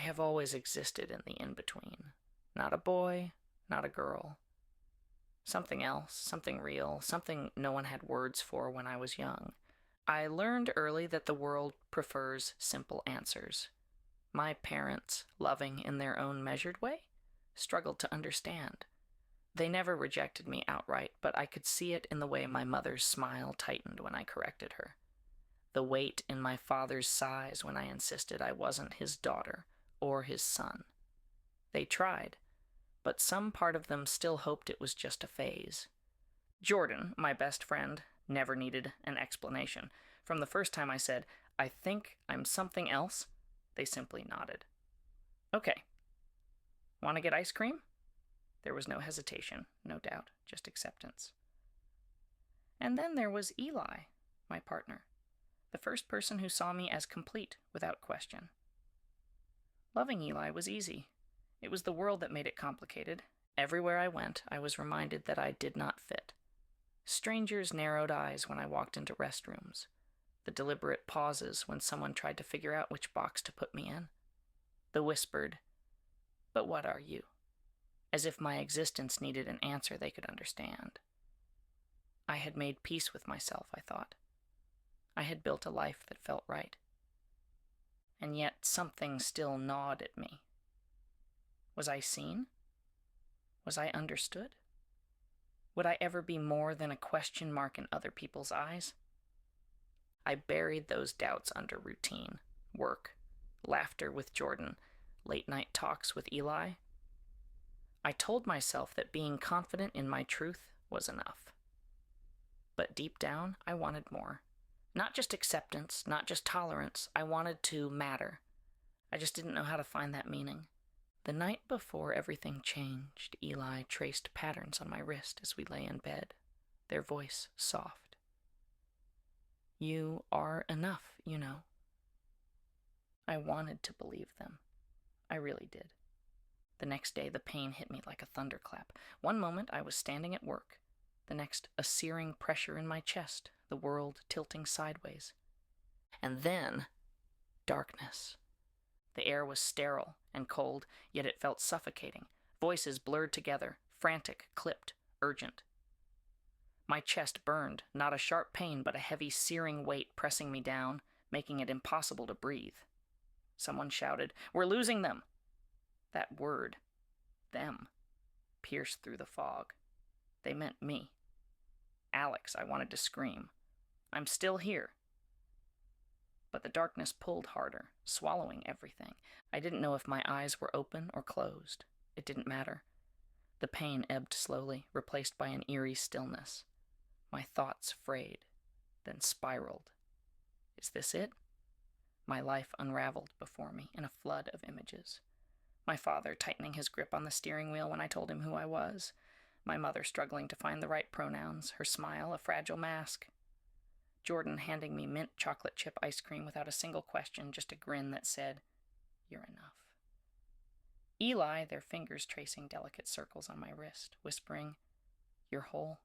have always existed in the in-between. Not a boy, not a girl. Something else, something real, something no one had words for when I was young. I learned early that the world prefers simple answers. My parents, loving in their own measured way, struggled to understand. They never rejected me outright, but I could see it in the way my mother's smile tightened when I corrected her. The weight in my father's sighs when I insisted I wasn't his daughter or his son. They tried, but some part of them still hoped it was just a phase. Jordan, my best friend, never needed an explanation. From the first time I said, "I think I'm something else," they simply nodded. "Okay. Want to get ice cream?" There was no hesitation, no doubt, just acceptance. And then there was Eli, my partner, the first person who saw me as complete without question. Loving Eli was easy. It was the world that made it complicated. Everywhere I went, I was reminded that I did not fit. Strangers' narrowed eyes when I walked into restrooms. The deliberate pauses when someone tried to figure out which box to put me in. The whispered, "But what are you?" As if my existence needed an answer they could understand. I had made peace with myself, I thought. I had built a life that felt right. And yet something still gnawed at me. Was I seen? Was I understood? Would I ever be more than a question mark in other people's eyes? I buried those doubts under routine, work, laughter with Jordan, late-night talks with Eli. I told myself that being confident in my truth was enough. But deep down, I wanted more. Not just acceptance, not just tolerance. I wanted to matter. I just didn't know how to find that meaning. The night before everything changed, Eli traced patterns on my wrist as we lay in bed, their voice soft. "You are enough, you know." I wanted to believe them. I really did. The next day, the pain hit me like a thunderclap. One moment, I was standing at work. The next, a searing pressure in my chest, the world tilting sideways. And then, darkness. The air was sterile and cold, yet it felt suffocating. Voices blurred together, frantic, clipped, urgent. My chest burned, not a sharp pain, but a heavy, searing weight pressing me down, making it impossible to breathe. Someone shouted, "We're losing them!" That word, them, pierced through the fog. They meant me. Alex, I wanted to scream. I'm still here. But the darkness pulled harder, swallowing everything. I didn't know if my eyes were open or closed. It didn't matter. The pain ebbed slowly, replaced by an eerie stillness. My thoughts frayed, then spiraled. Is this it? My life unraveled before me in a flood of images. My father tightening his grip on the steering wheel when I told him who I was. My mother struggling to find the right pronouns, her smile a fragile mask. Jordan handing me mint chocolate chip ice cream without a single question, just a grin that said, "You're enough." Eli, their fingers tracing delicate circles on my wrist, whispering, "You're whole."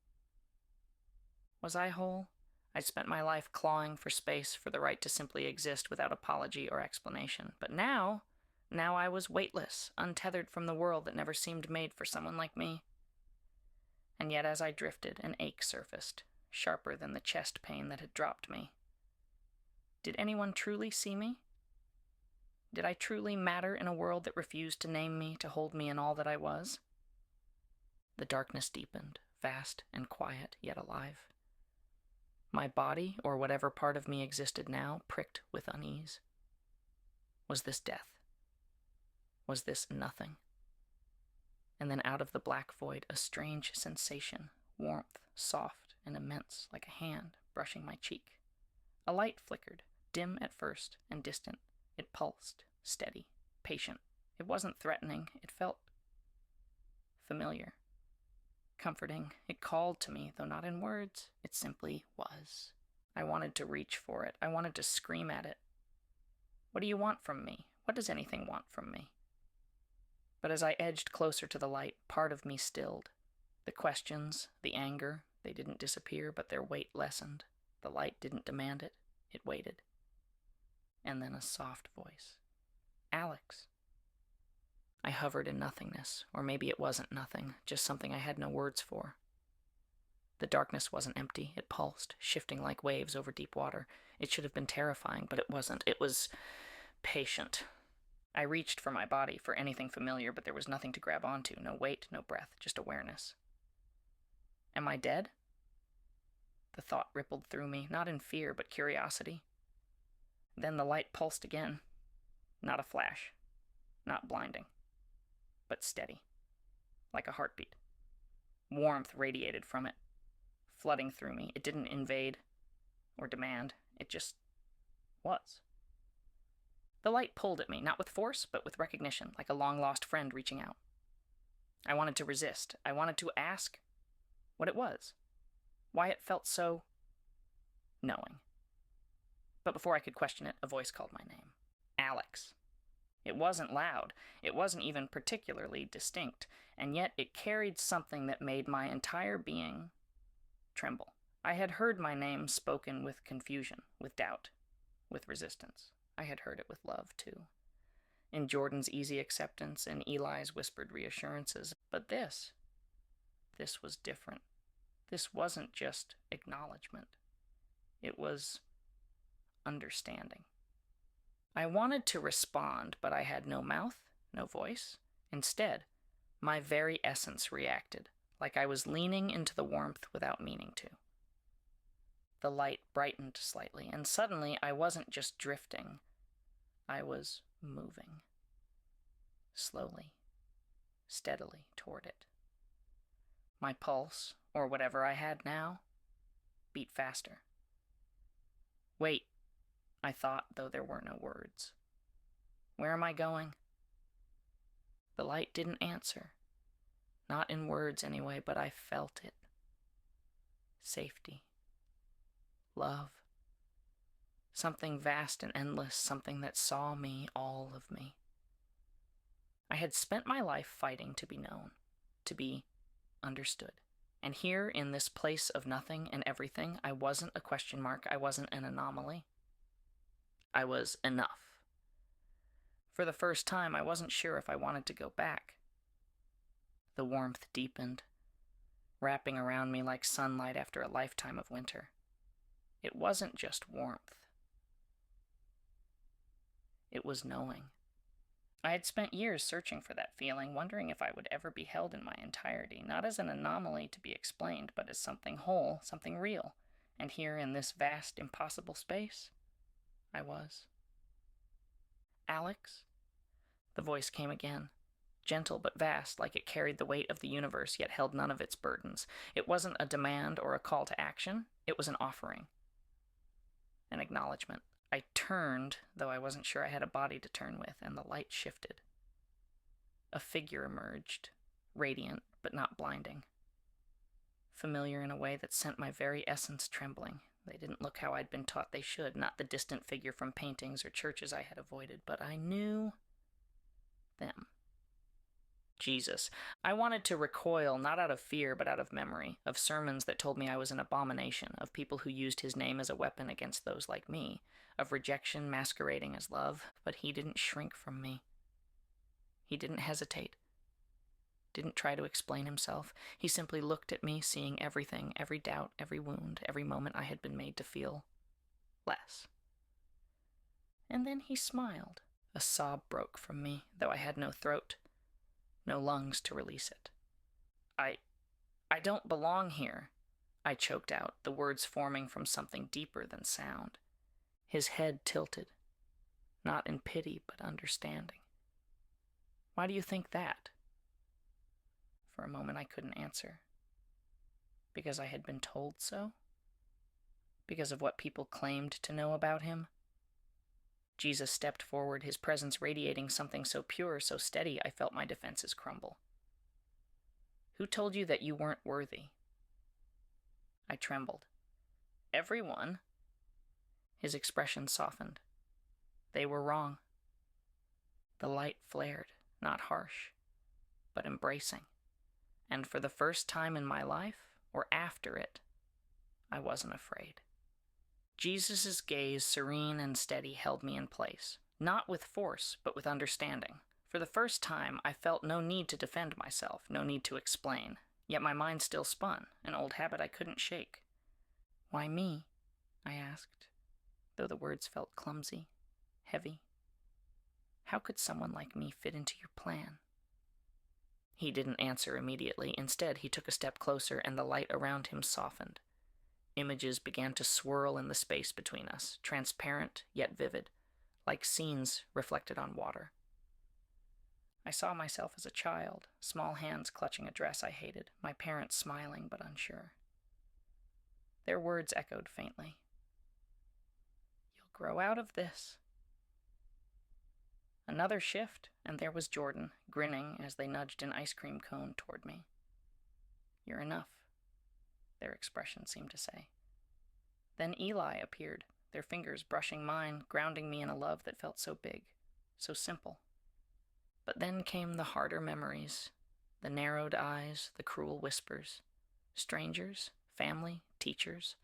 Was I whole? I'd spent my life clawing for space, for the right to simply exist without apology or explanation. But now I was weightless, untethered from the world that never seemed made for someone like me. And yet as I drifted, an ache surfaced, sharper than the chest pain that had dropped me. Did anyone truly see me? Did I truly matter in a world that refused to name me, to hold me in all that I was? The darkness deepened, vast and quiet, yet alive. My body, or whatever part of me existed now, pricked with unease. Was this death? Was this nothing? And then out of the black void, a strange sensation, warmth, soft and immense, like a hand brushing my cheek. A light flickered, dim at first and distant. It pulsed, steady, patient. It wasn't threatening. It felt familiar, comforting. It called to me, though not in words. It simply was. I wanted to reach for it. I wanted to scream at it. What do you want from me? What does anything want from me? But as I edged closer to the light, part of me stilled. The questions, the anger, they didn't disappear, but their weight lessened. The light didn't demand it. It waited. And then a soft voice. "Alex." I hovered in nothingness, or maybe it wasn't nothing, just something I had no words for. The darkness wasn't empty. It pulsed, shifting like waves over deep water. It should have been terrifying, but it wasn't. It was patient. I reached for my body, for anything familiar, but there was nothing to grab onto. No weight, no breath, just awareness. Am I dead? The thought rippled through me, not in fear, but curiosity. Then the light pulsed again. Not a flash. Not blinding. But steady. Like a heartbeat. Warmth radiated from it, flooding through me. It didn't invade or demand. It just was. The light pulled at me, not with force, but with recognition, like a long-lost friend reaching out. I wanted to resist. I wanted to ask what it was, why it felt so knowing. But before I could question it, a voice called my name. Alex. It wasn't loud. It wasn't even particularly distinct, and yet it carried something that made my entire being tremble. I had heard my name spoken with confusion, with doubt, with resistance. I had heard it with love, too. In Jordan's easy acceptance and Eli's whispered reassurances. But this was different. This wasn't just acknowledgement. It was understanding. I wanted to respond, but I had no mouth, no voice. Instead, my very essence reacted, like I was leaning into the warmth without meaning to. The light brightened slightly, and suddenly I wasn't just drifting. I was moving. Slowly, steadily toward it. My pulse, or whatever I had now, beat faster. Wait, I thought, though there were no words. Where am I going? The light didn't answer. Not in words anyway, but I felt it. Safety. Love. Something vast and endless, something that saw me, all of me. I had spent my life fighting to be known, to be understood. And here, in this place of nothing and everything, I wasn't a question mark, I wasn't an anomaly. I was enough. For the first time, I wasn't sure if I wanted to go back. The warmth deepened, wrapping around me like sunlight after a lifetime of winter. It wasn't just warmth. It was knowing. I had spent years searching for that feeling, wondering if I would ever be held in my entirety, not as an anomaly to be explained, but as something whole, something real. And here in this vast, impossible space, I was. Alex? The voice came again, gentle but vast, like it carried the weight of the universe, yet held none of its burdens. It wasn't a demand or a call to action. It was an offering. An acknowledgement. I turned, though I wasn't sure I had a body to turn with, and the light shifted. A figure emerged, radiant but not blinding. Familiar in a way that sent my very essence trembling. They didn't look how I'd been taught they should, not the distant figure from paintings or churches I had avoided, but I knew them. Jesus. I wanted to recoil, not out of fear, but out of memory, of sermons that told me I was an abomination, of people who used his name as a weapon against those like me, of rejection masquerading as love, but he didn't shrink from me. He didn't hesitate, didn't try to explain himself. He simply looked at me, seeing everything, every doubt, every wound, every moment I had been made to feel less. And then he smiled. A sob broke from me, though I had no throat, no lungs to release it. I don't belong here, I choked out, the words forming from something deeper than sound. His head tilted, not in pity, but understanding. Why do you think that? For a moment I couldn't answer. Because I had been told so? Because of what people claimed to know about him? Jesus stepped forward, his presence radiating something so pure, so steady, I felt my defenses crumble. Who told you that you weren't worthy? I trembled. Everyone. His expression softened. They were wrong. The light flared, not harsh, but embracing. And for the first time in my life, or after it, I wasn't afraid. Jesus' gaze, serene and steady, held me in place, not with force, but with understanding, For the first time, I felt no need to defend myself, no need to explain. Yet my mind still spun, an old habit I couldn't shake. "Why me?" I asked, though the words felt clumsy, heavy. "How could someone like me fit into your plan?" He didn't answer immediately. Instead, he took a step closer, and the light around him softened. Images began to swirl in the space between us, transparent yet vivid, like scenes reflected on water. I saw myself as a child, small hands clutching a dress I hated, my parents smiling but unsure. Their words echoed faintly. "You'll grow out of this." Another shift, and there was Jordan, grinning as they nudged an ice cream cone toward me. "You're enough," their expression seemed to say. Then Eli appeared, their fingers brushing mine, grounding me in a love that felt so big, so simple. But then came the harder memories, the narrowed eyes, the cruel whispers. Strangers, family, teachers,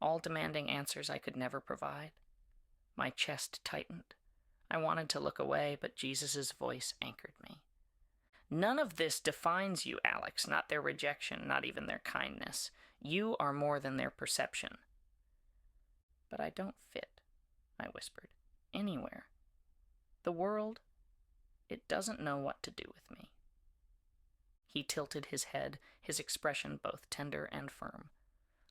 all demanding answers I could never provide. My chest tightened. I wanted to look away, but Jesus' voice anchored me. "None of this defines you, Alex, not their rejection, not even their kindness. You are more than their perception." "But I don't fit," I whispered, "anywhere. The world, it doesn't know what to do with me." He tilted his head, his expression both tender and firm.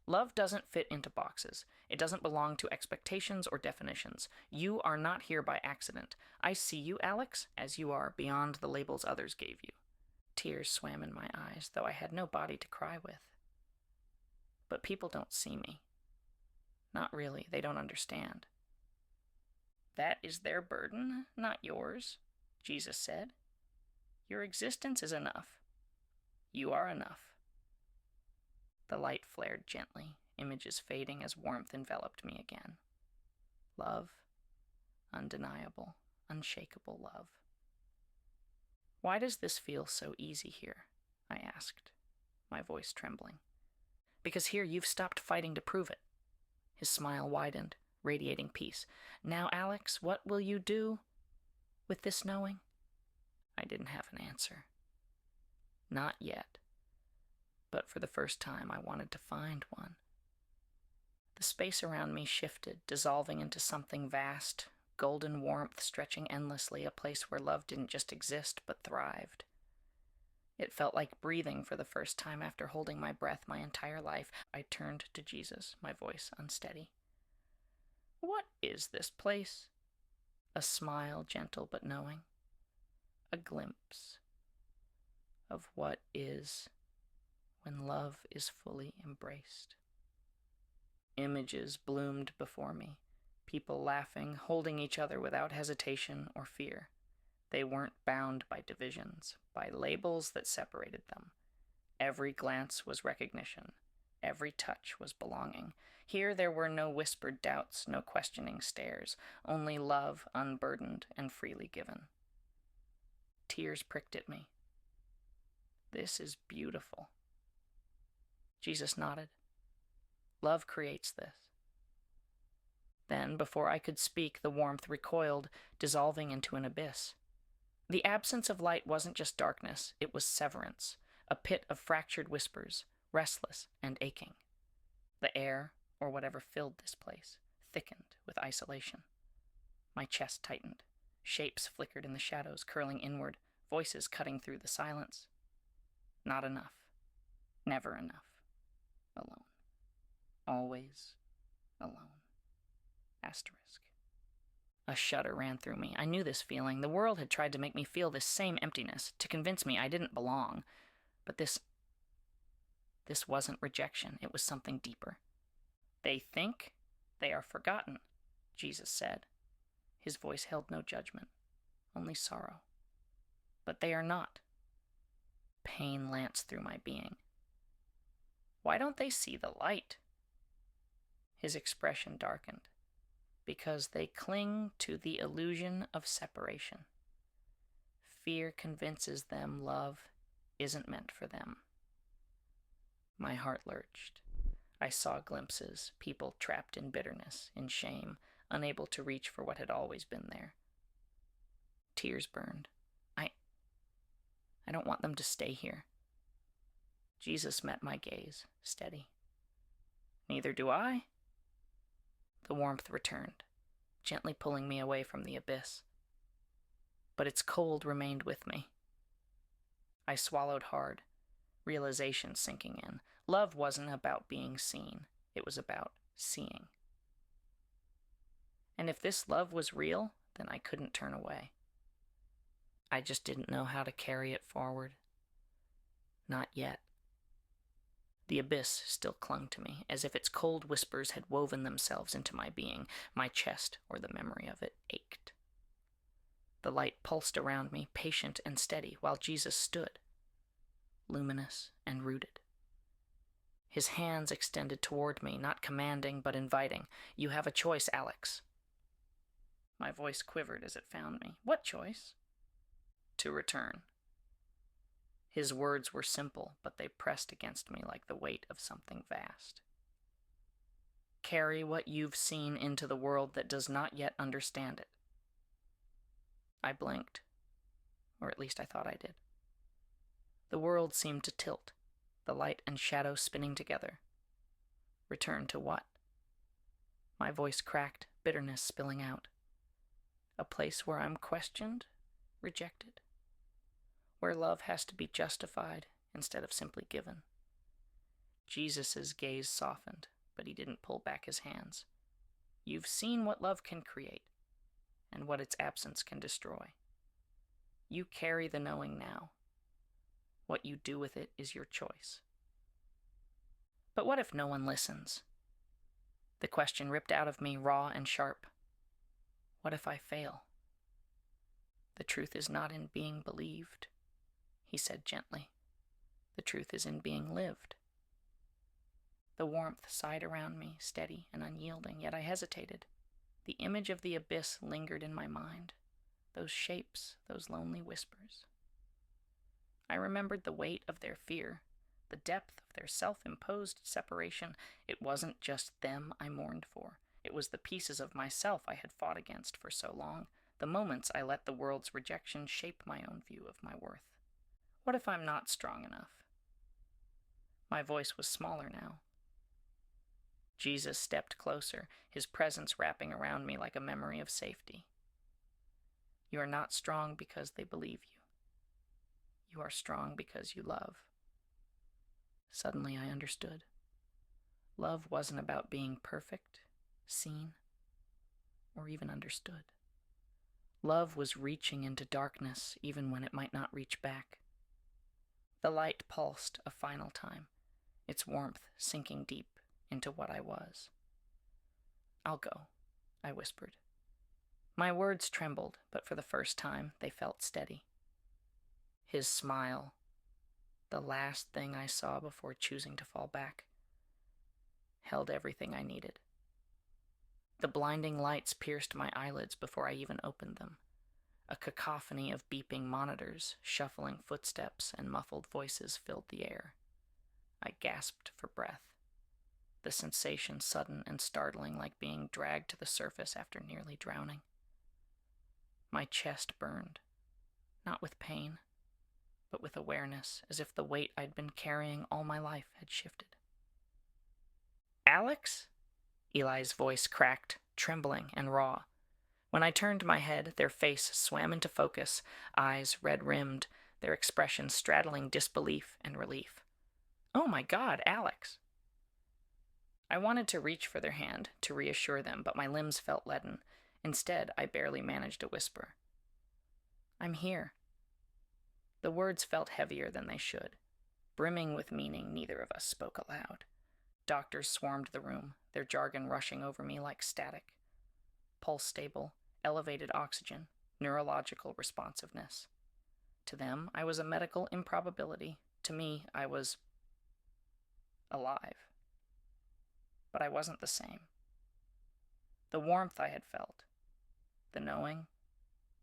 "Love doesn't fit into boxes. It doesn't belong to expectations or definitions. You are not here by accident. I see you, Alex, as you are, beyond the labels others gave you." Tears swam in my eyes, though I had no body to cry with. "But people don't see me. Not really, they don't understand." "That is their burden, not yours," Jesus said. "Your existence is enough. You are enough." The light flared gently, images fading as warmth enveloped me again. Love, undeniable, unshakable love. "Why does this feel so easy here?" I asked, my voice trembling. "Because here you've stopped fighting to prove it." His smile widened, radiating peace. "Now, Alex, what will you do with this knowing?" I didn't have an answer. Not yet. But for the first time, I wanted to find one. The space around me shifted, dissolving into something vast, golden warmth stretching endlessly, a place where love didn't just exist, but thrived. It felt like breathing for the first time after holding my breath my entire life. I turned to Jesus, my voice unsteady. "What is this place?" A smile, gentle but knowing. A glimpse of what is when love is fully embraced. Images bloomed before me, people laughing, holding each other without hesitation or fear. They weren't bound by divisions, by labels that separated them. Every glance was recognition. Every touch was belonging. Here there were no whispered doubts, no questioning stares, only love unburdened and freely given. Tears pricked at me. "This is beautiful." Jesus nodded. "Love creates this." Then, before I could speak, the warmth recoiled, dissolving into an abyss. The absence of light wasn't just darkness, it was severance, a pit of fractured whispers, restless and aching. The air, or whatever filled this place, thickened with isolation. My chest tightened. Shapes flickered in the shadows, curling inward, voices cutting through the silence. Not enough. Never enough. Alone. Always alone. Asterisk. A shudder ran through me. I knew this feeling. The world had tried to make me feel this same emptiness, to convince me I didn't belong. But this wasn't rejection. It was something deeper. "They think they are forgotten," Jesus said. His voice held no judgment, only sorrow. "But they are not." Pain lanced through my being. "Why don't they see the light?" His expression darkened. "Because they cling to the illusion of separation. Fear convinces them love isn't meant for them." My heart lurched. I saw glimpses, people trapped in bitterness, in shame, unable to reach for what had always been there. Tears burned. I don't want them to stay here. Jesus met my gaze, steady. Neither do I. The warmth returned, gently pulling me away from the abyss. But its cold remained with me. I swallowed hard, realization sinking in. Love wasn't about being seen. It was about seeing. And if this love was real, then I couldn't turn away. I just didn't know how to carry it forward. Not yet. The abyss still clung to me, as if its cold whispers had woven themselves into my being. My chest, or the memory of it, ached. The light pulsed around me, patient and steady, while Jesus stood, luminous and rooted. His hands extended toward me, not commanding, but inviting. You have a choice, Alex. My voice quivered as it found me. What choice? To return. His words were simple, but they pressed against me like the weight of something vast. Carry what you've seen into the world that does not yet understand it. I blinked, or at least I thought I did. The world seemed to tilt, the light and shadow spinning together. Return to what? My voice cracked, bitterness spilling out. A place where I'm questioned, rejected. Where love has to be justified instead of simply given. Jesus' gaze softened, but he didn't pull back his hands. You've seen what love can create, and what its absence can destroy. You carry the knowing now. What you do with it is your choice. But what if no one listens? The question ripped out of me, raw and sharp. What if I fail? The truth is not in being believed, he said gently. The truth is in being lived. The warmth sighed around me, steady and unyielding, yet I hesitated. The image of the abyss lingered in my mind. Those shapes, those lonely whispers. I remembered the weight of their fear, the depth of their self-imposed separation. It wasn't just them I mourned for. It was the pieces of myself I had fought against for so long, the moments I let the world's rejection shape my own view of my worth. What if I'm not strong enough? My voice was smaller now. Jesus stepped closer, his presence wrapping around me like a memory of safety. You are not strong because they believe you. You are strong because you love. Suddenly I understood. Love wasn't about being perfect, seen, or even understood. Love was reaching into darkness even when it might not reach back. The light pulsed a final time, its warmth sinking deep into what I was. I'll go, I whispered. My words trembled, but for the first time they felt steady. His smile, the last thing I saw before choosing to fall back, held everything I needed. The blinding lights pierced my eyelids before I even opened them. A cacophony of beeping monitors, shuffling footsteps, and muffled voices filled the air. I gasped for breath, the sensation sudden and startling, like being dragged to the surface after nearly drowning. My chest burned, not with pain, but with awareness, as if the weight I'd been carrying all my life had shifted. Alex? Eli's voice cracked, trembling and raw. When I turned my head, their face swam into focus, eyes red-rimmed, their expression straddling disbelief and relief. Oh my God, Alex! I wanted to reach for their hand, to reassure them, but my limbs felt leaden. Instead, I barely managed a whisper. I'm here. The words felt heavier than they should. Brimming with meaning, neither of us spoke aloud. Doctors swarmed the room, their jargon rushing over me like static. Pulse stable, elevated oxygen, neurological responsiveness. To them, I was a medical improbability. To me, I was alive. But I wasn't the same. The warmth I had felt, the knowing,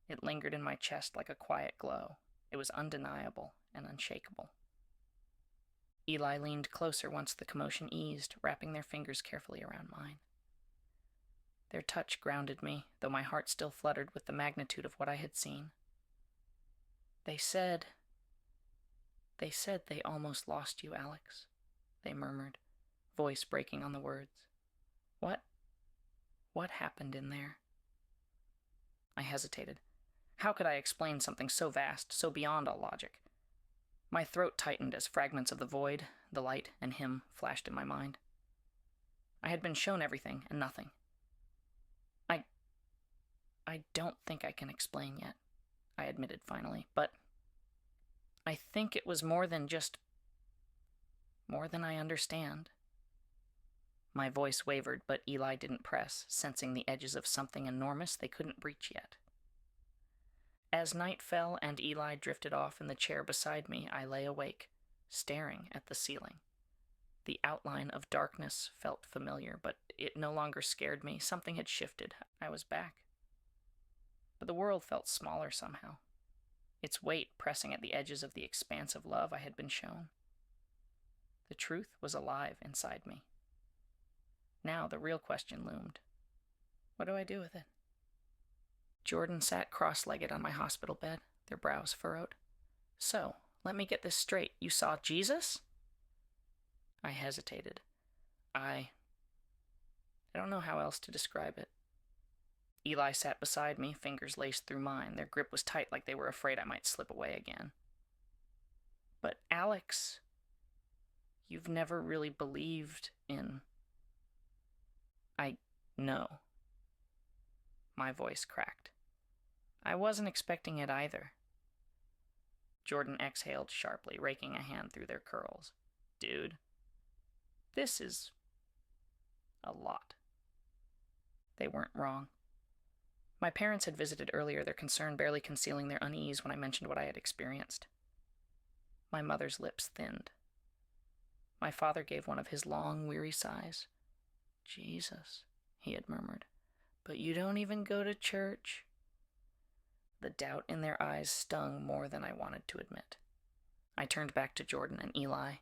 it lingered in my chest like a quiet glow. It was undeniable and unshakable. Eli leaned closer once the commotion eased, wrapping their fingers carefully around mine. Their touch grounded me, though my heart still fluttered with the magnitude of what I had seen. They said, They said they almost lost you, Alex, they murmured, voice breaking on the words. What happened in there? I hesitated. How could I explain something so vast, so beyond all logic? My throat tightened as fragments of the void, the light, and him flashed in my mind. I had been shown everything and nothing. I don't think I can explain yet, I admitted finally, but I think it was more than I understand. My voice wavered, but Eli didn't press, sensing the edges of something enormous they couldn't breach yet. As night fell and Eli drifted off in the chair beside me, I lay awake, staring at the ceiling. The outline of darkness felt familiar, but it no longer scared me. Something had shifted. I was back. But the world felt smaller somehow, its weight pressing at the edges of the expanse of love I had been shown. The truth was alive inside me. Now the real question loomed. What do I do with it? Jordan sat cross-legged on my hospital bed, their brows furrowed. So, let me get this straight. You saw Jesus? I hesitated. I don't know how else to describe it. Eli sat beside me, fingers laced through mine. Their grip was tight, like they were afraid I might slip away again. But Alex, you've never really believed in... I know. My voice cracked. I wasn't expecting it either. Jordan exhaled sharply, raking a hand through their curls. Dude, this is a lot. They weren't wrong. My parents had visited earlier, their concern barely concealing their unease when I mentioned what I had experienced. My mother's lips thinned. My father gave one of his long, weary sighs. Jesus, he had murmured, but you don't even go to church. The doubt in their eyes stung more than I wanted to admit. I turned back to Jordan and Eli.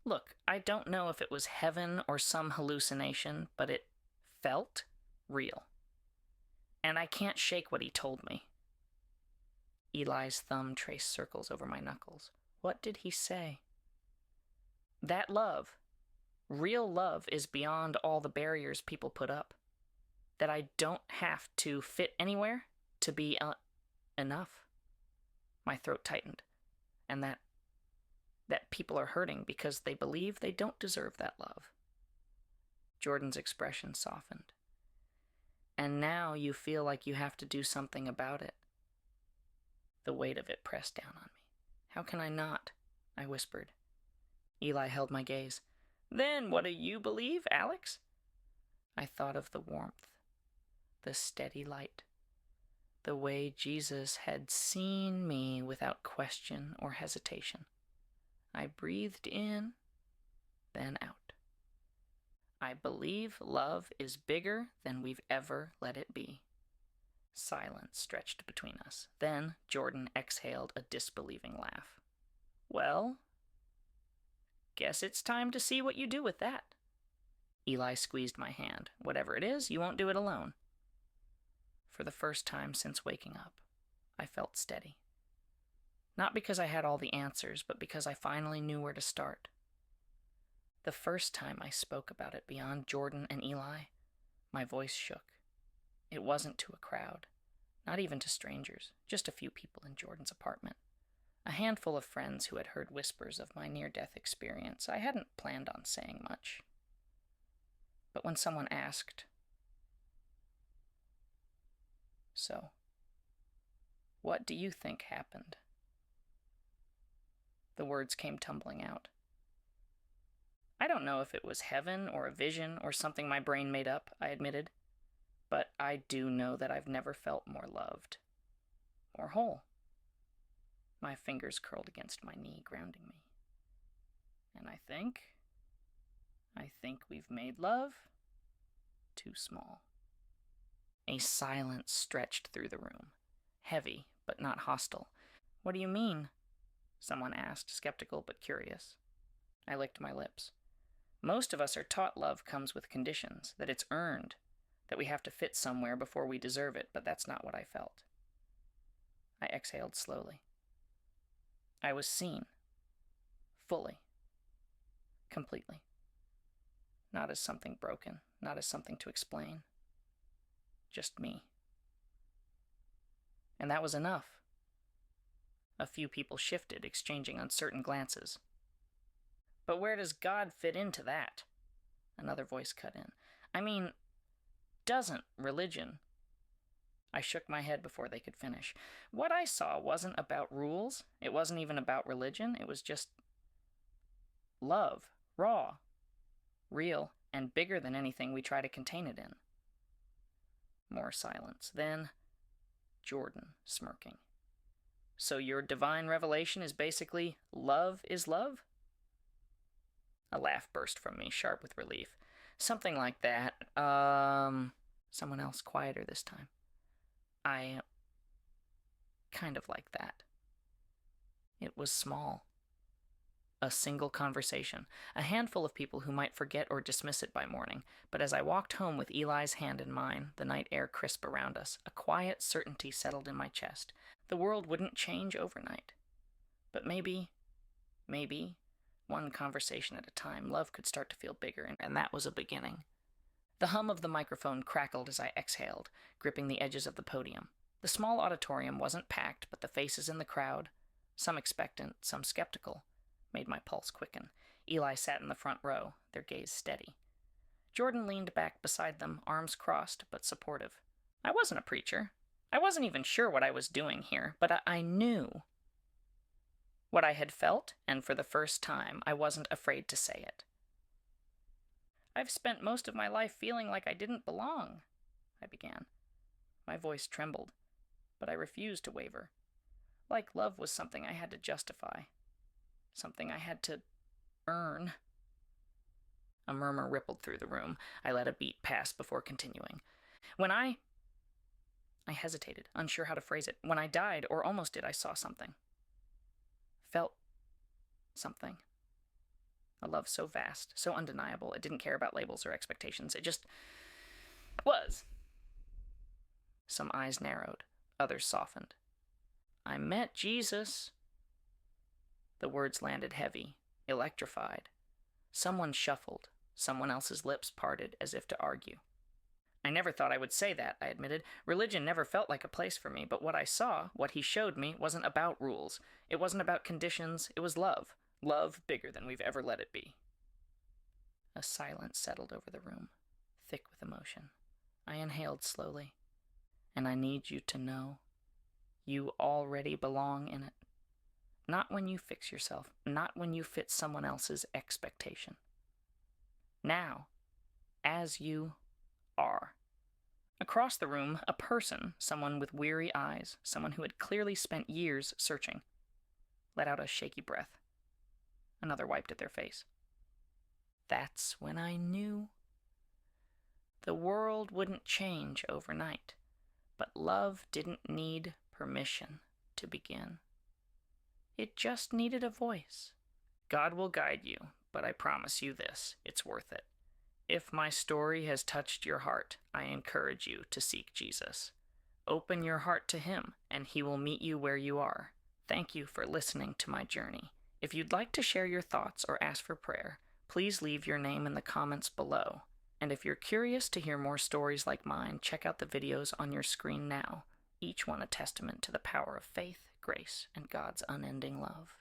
Look, I don't know if it was heaven or some hallucination, but it felt real. And I can't shake what he told me. Eli's thumb traced circles over my knuckles. What did he say? That love, real love, is beyond all the barriers people put up. That I don't have to fit anywhere to be enough. My throat tightened. And that people are hurting because they believe they don't deserve that love. Jordan's expression softened. And now you feel like you have to do something about it. The weight of it pressed down on me. How can I not? I whispered. Eli held my gaze. Then what do you believe, Alex? I thought of the warmth, the steady light, the way Jesus had seen me without question or hesitation. I breathed in, then out. I believe love is bigger than we've ever let it be. Silence stretched between us. Then Jordan exhaled a disbelieving laugh. Well, guess it's time to see what you do with that. Eli squeezed my hand. Whatever it is, you won't do it alone. For the first time since waking up, I felt steady. Not because I had all the answers, but because I finally knew where to start. The first time I spoke about it beyond Jordan and Eli, my voice shook. It wasn't to a crowd, not even to strangers, just a few people in Jordan's apartment. A handful of friends who had heard whispers of my near-death experience. I hadn't planned on saying much. But when someone asked, "So, what do you think happened?" The words came tumbling out. I don't know if it was heaven or a vision or something my brain made up, I admitted. But I do know that I've never felt more loved. More whole. My fingers curled against my knee, grounding me. And I think we've made love too small. A silence stretched through the room. Heavy, but not hostile. What do you mean? Someone asked, skeptical but curious. I licked my lips. Most of us are taught love comes with conditions, that it's earned, that we have to fit somewhere before we deserve it, but that's not what I felt. I exhaled slowly. I was seen, Fully. Completely. Not as something broken, not as something to explain. Just me. And that was enough. A few people shifted, exchanging uncertain glances. But where does God fit into that? Another voice cut in. I mean, doesn't religion? I shook my head before they could finish. What I saw wasn't about rules. It wasn't even about religion. It was just love, raw, real, and bigger than anything we try to contain it in. More silence. Then Jordan, smirking. So your divine revelation is basically love is love? A laugh burst from me, sharp with relief. Something like that. Someone else, quieter this time. I kind of like that. It was small. A single conversation. A handful of people who might forget or dismiss it by morning. But as I walked home with Eli's hand in mine, the night air crisp around us, a quiet certainty settled in my chest. The world wouldn't change overnight. But maybe, one conversation at a time, love could start to feel bigger, and that was a beginning. The hum of the microphone crackled as I exhaled, gripping the edges of the podium. The small auditorium wasn't packed, but the faces in the crowd, some expectant, some skeptical, made my pulse quicken. Eli sat in the front row, their gaze steady. Jordan leaned back beside them, arms crossed, but supportive. I wasn't a preacher. I wasn't even sure what I was doing here, but I knew what I had felt, and for the first time, I wasn't afraid to say it. I've spent most of my life feeling like I didn't belong, I began. My voice trembled, but I refused to waver. Like love was something I had to justify, something I had to earn. A murmur rippled through the room. I let a beat pass before continuing. When I hesitated, unsure how to phrase it. When I died, or almost did, I saw something. Felt something. A love so vast, so undeniable, it didn't care about labels or expectations. It just was. Some eyes narrowed, others softened. I met Jesus. The words landed heavy, electrified. Someone shuffled, someone else's lips parted as if to argue. I never thought I would say that, I admitted. Religion never felt like a place for me, but what I saw, what he showed me, wasn't about rules. It wasn't about conditions. It was love. Love bigger than we've ever let it be. A silence settled over the room, thick with emotion. I inhaled slowly. And I need you to know, you already belong in it. Not when you fix yourself, not when you fit someone else's expectation. Now, as you are. Across the room, a person, someone with weary eyes, someone who had clearly spent years searching, let out a shaky breath. Another wiped at their face. That's when I knew. The world wouldn't change overnight, but love didn't need permission to begin. It just needed a voice. God will guide you, but I promise you this, it's worth it. If my story has touched your heart, I encourage you to seek Jesus. Open your heart to him, and he will meet you where you are. Thank you for listening to my journey. If you'd like to share your thoughts or ask for prayer, please leave your name in the comments below. And if you're curious to hear more stories like mine, check out the videos on your screen now, each one a testament to the power of faith, grace, and God's unending love.